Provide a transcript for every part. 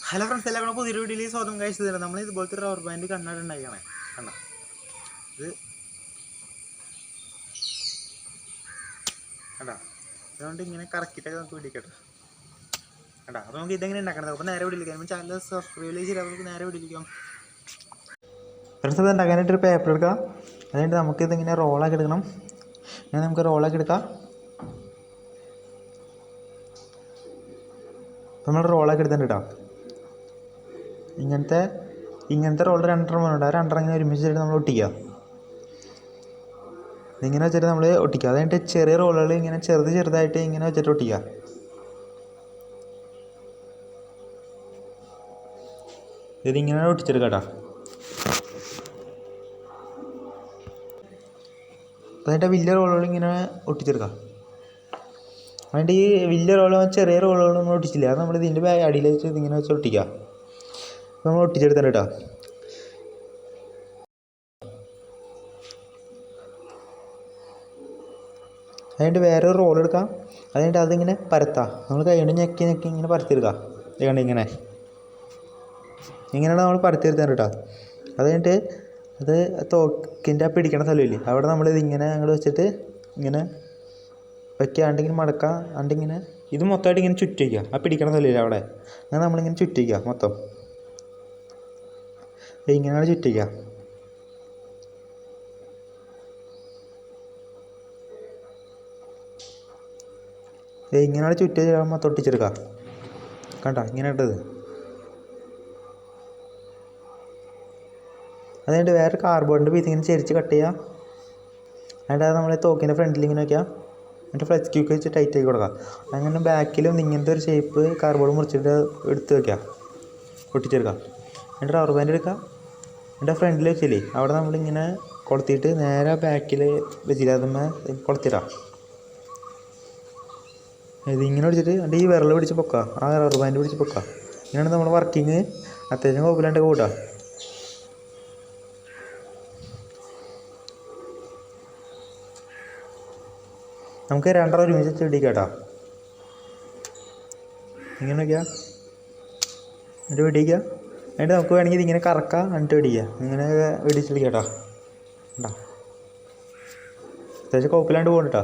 Hello friends, എല്ലാവരും പുതിയൊരു വീഡിയോയിൽ സ്വാഗതം. കഴിച്ചു തരാം. നമ്മൾ ഇതുപോലത്തെ റബ്ബർ ബാൻഡ് കണ്ണാടി ഉണ്ടാക്കണേ. കണ്ട ഇത് കണ്ടാ, അതുകൊണ്ട് ഇങ്ങനെ കറക്കിയിട്ടൊക്കെ നമുക്ക് പിടിക്കട്ടെ. കണ്ടാ, അപ്പോൾ നമുക്ക് ഇതെങ്ങനെ ഉണ്ടാക്കണത്. അപ്പോൾ നേരെ പിടിക്കാം. ചാനൽ സബ്സ്ക്രൈബ് ചെയ്ത് നമുക്ക് നേരെ പിടിക്കാം. ഫ്രണ്ട്സ്, ഇത് ഉണ്ടാക്കാനായിട്ടൊരു പേപ്പർ എടുക്കാം. അതുകൊണ്ട് നമുക്കിതിങ്ങനെ റോളാക്കി എടുക്കണം. അങ്ങനെ നമുക്ക് റോളാക്കി എടുക്കാം. അപ്പോൾ നമ്മൾ റോളാക്കി എടുത്തിട്ട് കേട്ടോ, ഇങ്ങനത്തെ റോൾ രണ്ടെണ്ണം ഉണ്ട്. ആ രണ്ടെണ്ണം ഇങ്ങനെ ഒരുമിച്ചിട്ട് നമ്മൾ ഒട്ടിക്കുക. ഇതിങ്ങനെ വെച്ചിട്ട് നമ്മൾ ഒട്ടിക്കുക. അതുകഴിഞ്ഞിട്ട് ചെറിയ റോളുകൾ ഇങ്ങനെ ചെറുതായിട്ട് ഇങ്ങനെ വെച്ചിട്ട് ഒട്ടിക്കുക. ഇതിങ്ങനെ ഒട്ടിച്ചെടുക്കാം കേട്ടോ. എന്നിട്ട് വലിയ റോളുകൾ ഇങ്ങനെ ഒട്ടിച്ചെടുക്കാം. അതുകൊണ്ട് ഈ വലിയ റോള് ചെറിയ റോളുകൾ നമ്മൾ ഒട്ടിച്ചില്ല. അത് നമ്മൾ ഇതിൻ്റെ അടിയിൽ വെച്ച് ഇതിങ്ങനെ വെച്ച് ഒട്ടിക്കുക. നമ്മൾ ഒട്ടിച്ചെടുത്തിട്ട് കേട്ടോ. അതുകൊണ്ട് വേറെ ഒരു റോൾ എടുക്കാം. അതുകൊണ്ട് അതിങ്ങനെ പരത്താം. നമ്മൾ കൈ കൊണ്ട് ഞെക്കി ഇങ്ങനെ പരത്തിയെടുക്കാം. അതുകൊണ്ട് ഇങ്ങനെയാണ് നമ്മൾ പരത്തിയെടുത്താൽ കേട്ടോ. അത് കഴിഞ്ഞിട്ട് അത് തോക്കിൻ്റെ പിടിക്കണ സ്ഥലമില്ലേ, അവിടെ നമ്മളിതിങ്ങനെ അങ്ങോട്ട് വെച്ചിട്ട് ഇങ്ങനെ വയ്ക്കാണ്ട് ഇങ്ങനെ മടക്കാം. അണ്ടിങ്ങനെ ഇത് മൊത്തമായിട്ട് ഇങ്ങനെ ചുറ്റിക്കുക. ആ പിടിക്കണ സ്ഥലമില്ല അവിടെ, അങ്ങനെ നമ്മളിങ്ങനെ ചുറ്റിക്കുക. മൊത്തം ഇങ്ങനെയാണ് ചുറ്റിക്കുക. ഇങ്ങനെയാണ് ചുറ്റിച്ച് മൊത്തം ഒട്ടിച്ചെടുക്കുക. കണ്ടോ, ഇങ്ങനെ ഇട്ടത്. അതുകൊണ്ട് വേറെ കാർബോർഡിൻ്റെ പീസ് ഇങ്ങനെ ചെരിച്ച് കട്ട് ചെയ്യുക. എന്നിട്ട് അത് നമ്മൾ തോക്കിൻ്റെ ഫ്രണ്ടിൽ ഇങ്ങനെ വയ്ക്കുക. എന്നിട്ട് ഫ്ലെക്സ് ക്യൂക്ക് വെച്ച് ടൈറ്റ് ആക്കി കൊടുക്കുക. അങ്ങനെ ബാക്കിലും ഇങ്ങനത്തെ ഒരു ഷേപ്പ് കാർബോർഡ് മുറിച്ചിട്ട് എടുത്ത് വയ്ക്കുക, ഒട്ടിച്ചെടുക്കുക. എന്നിട്ട് റബ്ബർ ബാൻഡ് എടുക്കുക. എന്നിട്ട് ഫ്രണ്ടിൽ വെച്ചില്ലേ, അവിടെ നമ്മളിങ്ങനെ കൊളുത്തിയിട്ട് നേരെ ബാക്കിൽ വെച്ചില്ല, അതുമ്മേ കൊളുത്തിടാം. ഇതിങ്ങനെ പിടിച്ചിട്ട് എന്നിട്ട് ഈ വിരൽ പിടിച്ച് പൊക്കുക. ആ റബ്ബർ ബാൻഡ് പിടിച്ച് പൊക്കുക. ഇങ്ങനെയാണ് നമ്മൾ വർക്കിങ് അത്യാവശ്യം കുഴപ്പമില്ലാണ്ടൊക്കെ കൂട്ടുക. നമുക്ക് രണ്ടര ഒരുമിച്ച് ഇടിക്കാം കേട്ടോ. ഇങ്ങനെ വയ്ക്കുക, എന്നിട്ട് വെടിക്കുക. എന്നിട്ട് നമുക്ക് വേണമെങ്കിൽ ഇതിങ്ങനെ കറക്കാം, എന്നിട്ട് വെടിക്കുക. ഇങ്ങനെ വെടിച്ചിടിക്കുക കേട്ടോ. കേട്ടോ, അത്യാവശ്യം കുഴപ്പമില്ലാണ്ട് പോകും കേട്ടോ.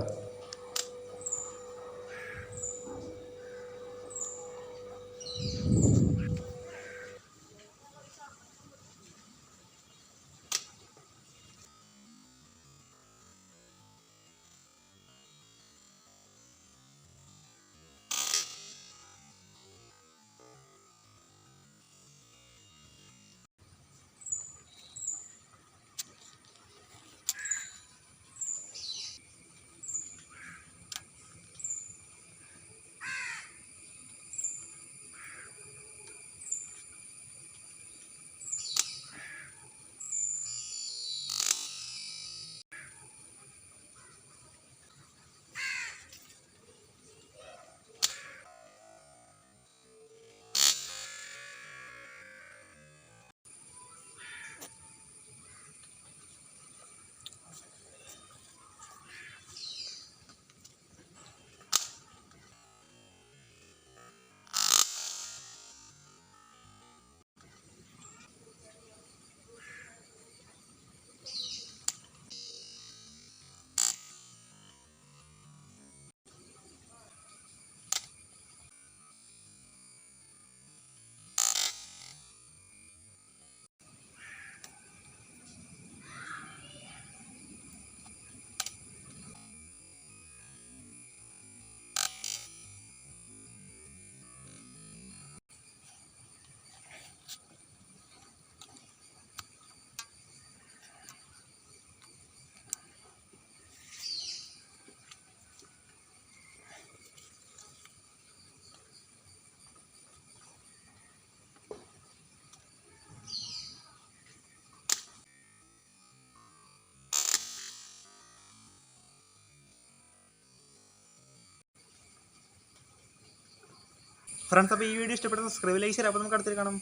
ഫ്രണ്ട്സ്, അപ്പോൾ ഈ വീഡിയോ ഇഷ്ടപ്പെട്ട സബ്സ്ക്രൈബ്, ലൈക്ക്, ഷെയർ. അപ്പോൾ നമുക്ക് അടുത്തേക്ക് കാണാം.